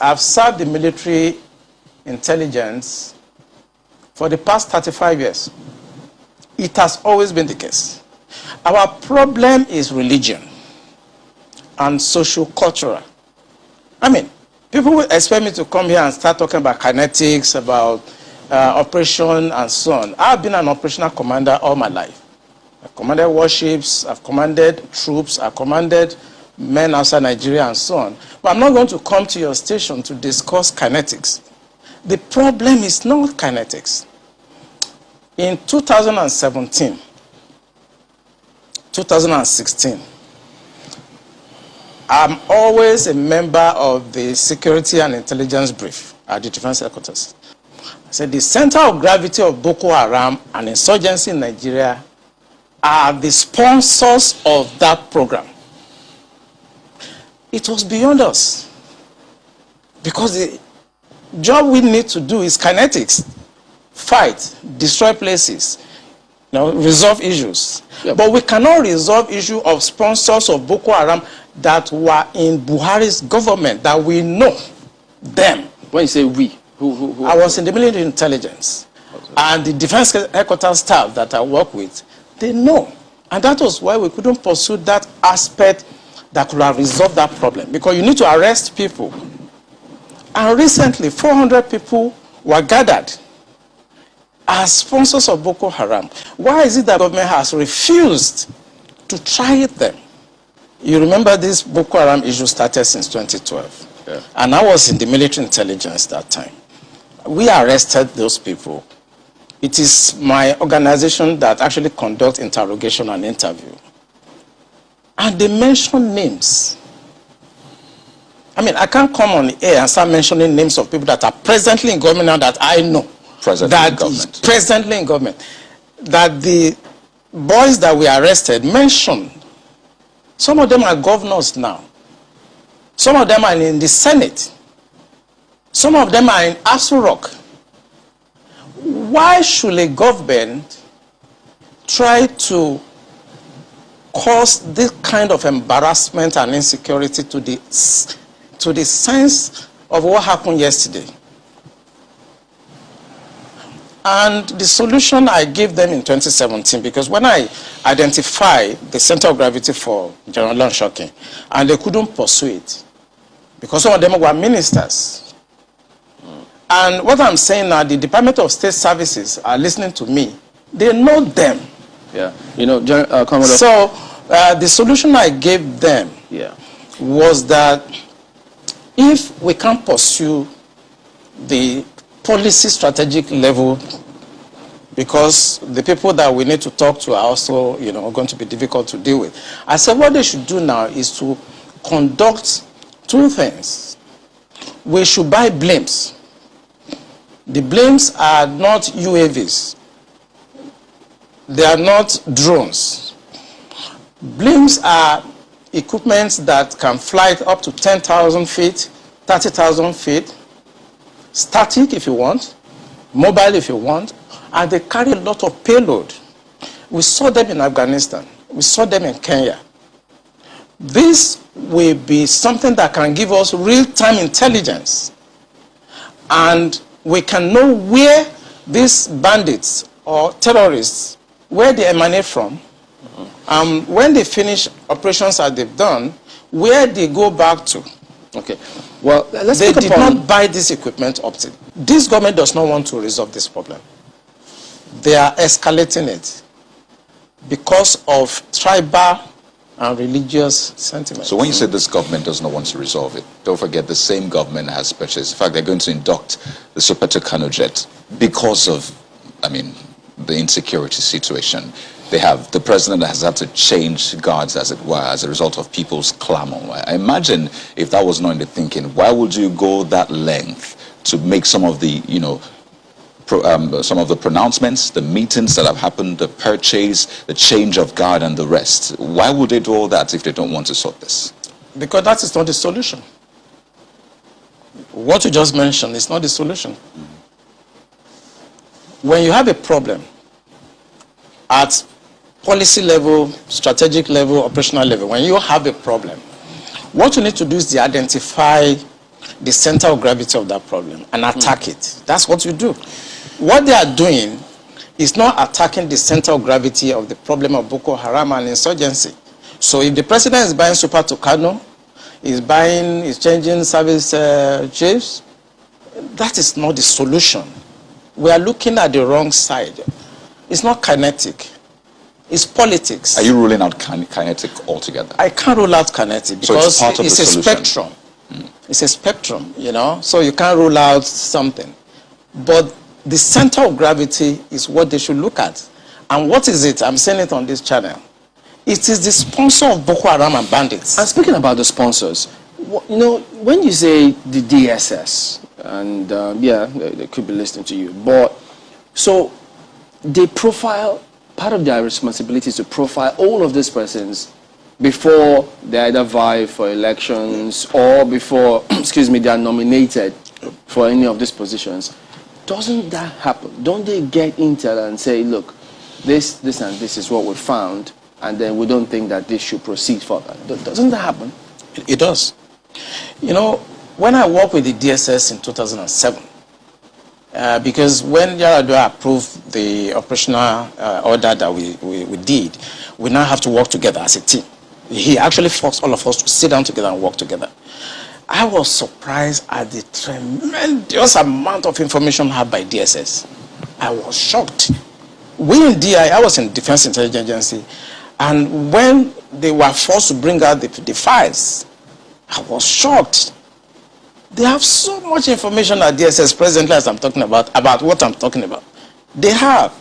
I've served the military intelligence for the past 35 years. It has always been the case. Our problem is religion and socio-cultural. I mean, people will expect me to come here and start talking about kinetics, about operation and so on. I've been an operational commander all my life. I've commanded warships, I've commanded troops, I've commanded men outside Nigeria and so on. But I'm not going to come to your station to discuss kinetics. The problem is not kinetics. In 2017, 2016, I'm always a member of the Security and Intelligence Brief at the Defense Headquarters. I said the center of gravity of Boko Haram and insurgency in Nigeria are the sponsors of that program. It was beyond us. Because the job we need to do is kinetics. Fight, destroy places, resolve issues. Yep. But we cannot resolve issue of sponsors of Boko Haram that were in Buhari's government, that we know them. When you say we, who I was in the military intelligence. Okay. And the defense headquarters staff that I work with, they know. And that was why we couldn't pursue that aspect that could have resolved that problem. Because you need to arrest people. And recently, 400 people were gathered as sponsors of Boko Haram. Why is it that the government has refused to try them? You remember this Boko Haram issue started since 2012. Yeah. And I was in the military intelligence that time. We arrested those people. It is my organization that actually conducts interrogation and interview. And they mention names. I mean, I can't come on the air and start mentioning names of people that are presently in government now that I know. Presently in government. That the boys that we arrested mentioned. Some of them are governors now. Some of them are in the Senate. Some of them are in Aso Rock. Why should a government try to cause this kind of embarrassment and insecurity to the sense of what happened yesterday? And the solution I gave them in 2017, because when I identified the center of gravity for General Shocking, and they couldn't pursue it, because some of them were ministers. And what I'm saying now, the Department of State Services are listening to me. They know them. Yeah, Commodore. So the solution I gave them was that if we can't pursue the policy strategic level, because the people that we need to talk to are also, going to be difficult to deal with. I said what they should do now is to conduct two things. We should buy blimps. The blimps are not UAVs. They are not drones. Blimps are equipment that can fly up to 10,000 feet, 30,000 feet, static if you want, mobile if you want, and they carry a lot of payload. We saw them in Afghanistan. We saw them in Kenya. This will be something that can give us real-time intelligence. And we can know where these bandits or terrorists, where they emanate from, when they finish operations that they've done, where they go back to. Okay. Well, they did not buy this equipment up to. This government does not want to resolve this problem. They are escalating it because of tribal and religious sentiments. So when you say this government does not want to resolve it, don't forget the same government has purchased. In fact, they're going to induct the Super Tucano jet because of, the insecurity situation. They have, the president has had to change guards, as it were, as a result of people's clamor. I imagine if that was not in the thinking, why would you go that length to make some of the, some of the pronouncements, the meetings that have happened, the purchase, the change of guard and the rest? Why would they do all that if they don't want to sort this? Because that is not the solution. What you just mentioned is not the solution. When you have a problem at policy level, strategic level, operational level, when you have a problem, what you need to do is to identify the center of gravity of that problem and attack it. That's what you do. What they are doing is not attacking the center of gravity of the problem of Boko Haram and insurgency. So if the president is buying Super Tucano, is changing service chiefs, that is not the solution. We are looking at the wrong side. It's not kinetic. It's politics. Are you ruling out kinetic altogether? I can't rule out kinetic because so it's a spectrum. It's a spectrum, you know, so you can't rule out something. But the center of gravity is what they should look at. And what is it? I'm saying it on this channel. It is the sponsor of Boko Haram and bandits. And speaking about the sponsors, you know, when you say the DSS, and yeah, they could be listening to you, but so they profile, part of their responsibility is to profile all of these persons before they either vie for elections or before, excuse me, they are nominated for any of these positions. Doesn't that happen? Don't they get intel and say, look, this and this is what we found, and then we don't think that this should proceed further? Doesn't that happen? It does. You know, when I worked with the DSS in 2007, because when Yaradua approved the operational order that we did, we now have to work together as a team. He actually forced all of us to sit down together and work together. I was surprised at the tremendous amount of information had by DSS. I was shocked. We in DI, I was in Defense Intelligence Agency, and when they were forced to bring out the files, I was shocked. They have so much information at DSS presently as I'm talking about what I'm talking about. They have.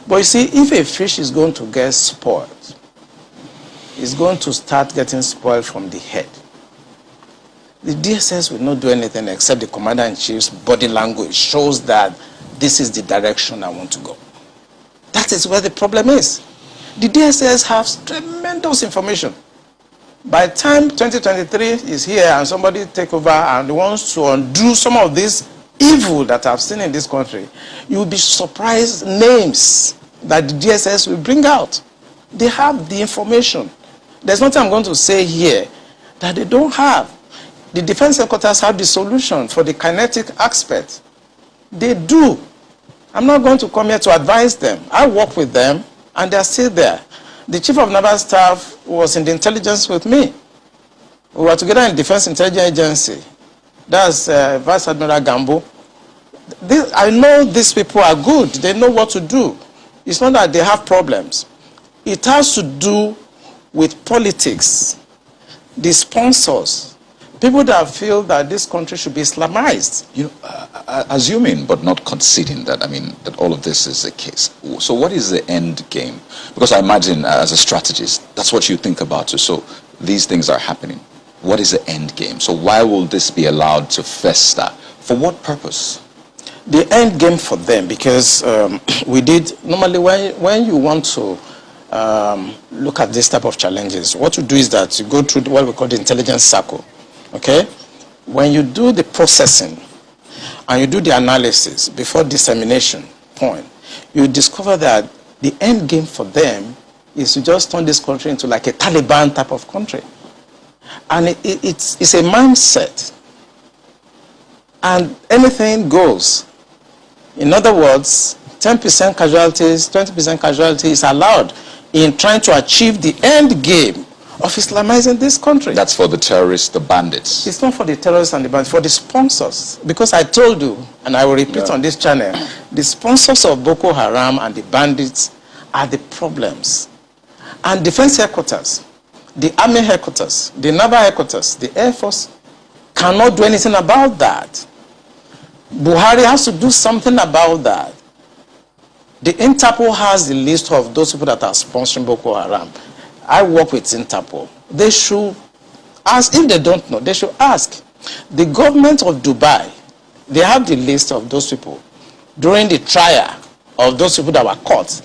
But you see, if a fish is going to get spoiled, it's going to start getting spoiled from the head. The DSS will not do anything except the Commander-in-Chief's body language shows that this is the direction I want to go. That is where the problem is. The DSS has tremendous information. By the time 2023 is here and somebody take over and wants to undo some of this evil that I've seen in this country, you will be surprised names that the DSS will bring out. They have the information. There's nothing I'm going to say here that they don't have. The defense headquarters have the solution for the kinetic aspect. They do. I'm not going to come here to advise them. I work with them and they're still there. The chief of naval staff was in the intelligence with me. We were together in Defense Intelligence Agency. That's Vice Admiral Gambo. I know these people are good. They know what to do. It's not that they have problems. It has to do with politics, the sponsors, people that feel that this country should be Islamized. You know, assuming but not conceding that, I mean, that all of this is the case. So what is the end game? Because I imagine as a strategist, that's what you think about. So these things are happening. What is the end game? So why will this be allowed to fester? For what purpose? The end game for them, because we did, normally when you want to look at this type of challenges, what you do is that you go through what we call the intelligence circle. Okay? When you do the processing and you do the analysis before dissemination point, you discover that the end game for them is to just turn this country into like a Taliban type of country. And it's a mindset. And anything goes. In other words, 10% casualties, 20% casualties is allowed in trying to achieve the end game of Islamizing this country. That's for the terrorists, the bandits. It's not for the terrorists and the bandits, for the sponsors. Because I told you, and I will repeat on this channel, the sponsors of Boko Haram and the bandits are the problems. And defense headquarters, the army headquarters, the naval headquarters, the air force cannot do anything about that. Buhari has to do something about that. The Interpol has the list of those people that are sponsoring Boko Haram. I work with Interpol. They should ask, if they don't know, they should ask. The government of Dubai, they have the list of those people. During the trial of those people that were caught,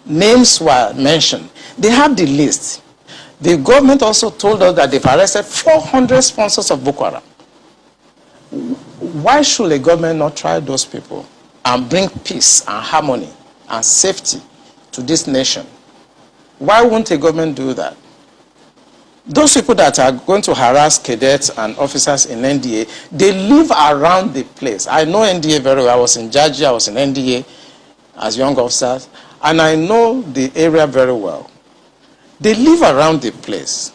names were mentioned. They have the list. The government also told us that they've arrested 400 sponsors of Boko Haram. Why should a government not try those people and bring peace and harmony and safety to this nation? Why won't a government do that? those people that are going to harass cadets and officers in NDA, they live around the place. I know NDA very well. I was in Georgia, I was in NDA as young officers, and I know the area very well. They live around the place.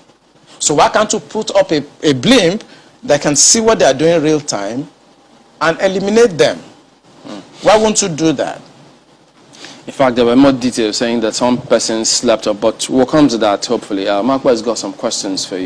So why can't you put up a blimp that can see what they are doing in real time and eliminate them? Why won't you do that? In fact, there were more details saying that some persons slept up, but we'll come to that hopefully. Mark has got some questions for you.